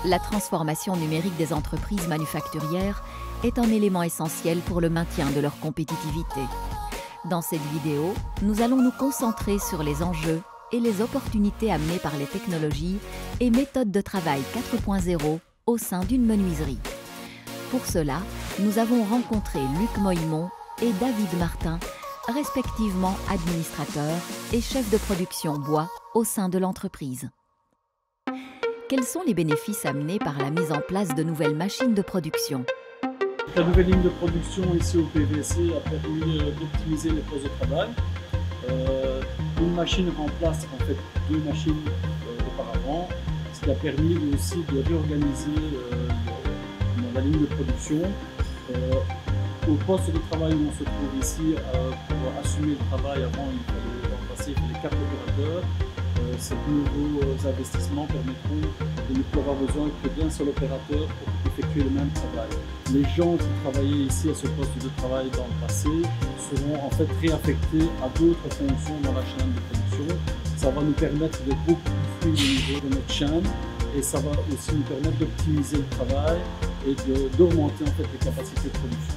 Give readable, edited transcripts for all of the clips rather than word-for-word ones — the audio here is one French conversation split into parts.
La transformation numérique des entreprises manufacturières est un élément essentiel pour le maintien de leur compétitivité. Dans cette vidéo, nous allons nous concentrer sur les enjeux et les opportunités amenées par les technologies et méthodes de travail 4.0 au sein d'une menuiserie. Pour cela, nous avons rencontré Luc Moïmont et David Martin, respectivement administrateurs et chefs de production bois au sein de l'entreprise. Quels sont les bénéfices amenés par la mise en place de nouvelles machines de production? La nouvelle ligne de production ici au PVC a permis d'optimiser les postes de travail. Une machine remplace en fait deux machines auparavant, ce qui a permis aussi de réorganiser la ligne de production. Au poste de travail où on se trouve ici, pour assumer le travail, avant il fallait remplacer les 4 opérateurs. Ces nouveaux investissements permettront de ne plus avoir besoin que d'un seul opérateur pour effectuer le même travail. Les gens qui travaillaient ici à ce poste de travail dans le passé seront en fait réaffectés à d'autres fonctions dans la chaîne de production. Ça va nous permettre de beaucoup plus fluider au niveau de notre chaîne et ça va aussi nous permettre d'optimiser le travail et d'augmenter en fait les capacités de production.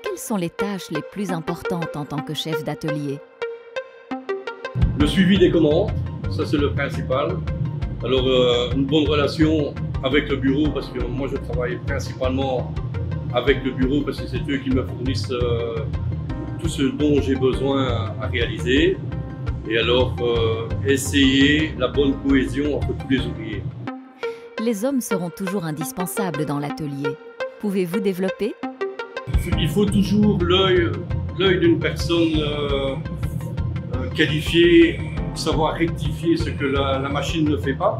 Quelles sont les tâches les plus importantes en tant que chef d'atelier? Le suivi des commandes, ça c'est le principal. Alors une bonne relation avec le bureau, parce que moi je travaille principalement avec le bureau parce que c'est eux qui me fournissent tout ce dont j'ai besoin à réaliser. Et alors essayer la bonne cohésion entre tous les ouvriers. Les hommes seront toujours indispensables dans l'atelier. Pouvez-vous développer? Il faut toujours l'œil d'une personne qualifiée, savoir rectifier ce que la machine ne fait pas,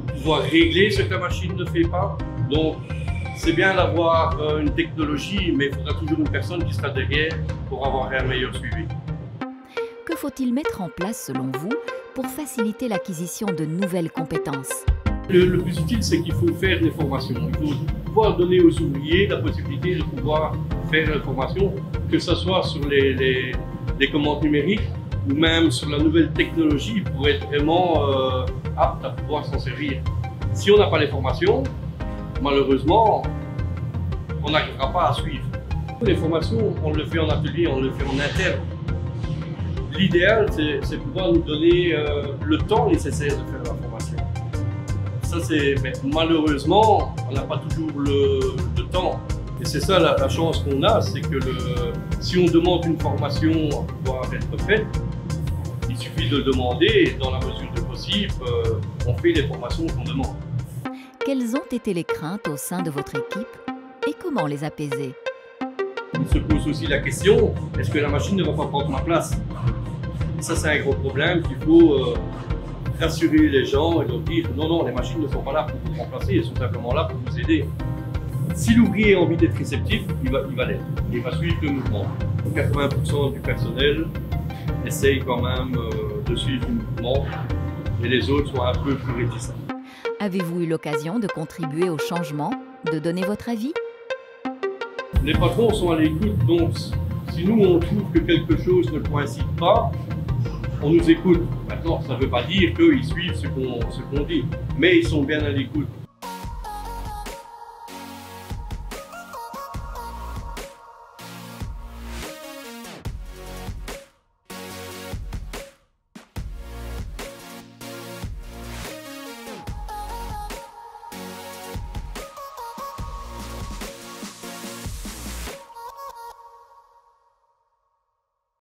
pouvoir régler ce que la machine ne fait pas. Donc c'est bien d'avoir une technologie, mais il faudra toujours une personne qui sera derrière pour avoir un meilleur suivi. Que faut-il mettre en place selon vous pour faciliter l'acquisition de nouvelles compétences? Le plus utile, c'est qu'il faut faire des formations. Il faut pouvoir donner aux ouvriers la possibilité de pouvoir faire des formations, que ce soit sur les commandes numériques ou même sur la nouvelle technologie pour être vraiment apte à pouvoir s'en servir. Si on n'a pas les formations, malheureusement, on n'arrivera pas à suivre. Les formations, on le fait en atelier, on le fait en interne. L'idéal, c'est pouvoir nous donner le temps nécessaire de faire la formation. Ça, mais malheureusement, on n'a pas toujours le temps. Et c'est ça la chance qu'on a, c'est que si on demande une formation à pouvoir être faite, il suffit de le demander et dans la mesure du possible, on fait les formations qu'on demande. Quelles ont été les craintes au sein de votre équipe et comment les apaiser? On se pose aussi la question, est-ce que la machine ne va pas prendre ma place? Ça, c'est un gros problème qu'il faut rassurer les gens et leur dire non, non, les machines ne sont pas là pour vous remplacer, elles sont simplement là pour vous aider. Si l'ouvrier a envie d'être réceptif, il va l'être. Il va suivre le mouvement. 80% du personnel essaye quand même de suivre le mouvement et les autres sont un peu plus réticents. Avez-vous eu l'occasion de contribuer au changement, de donner votre avis? Les patrons sont à l'écoute, donc si nous on trouve que quelque chose ne coïncide pas, on nous écoute. Maintenant, ça ne veut pas dire qu'ils suivent ce qu'on dit, mais ils sont bien à l'écoute.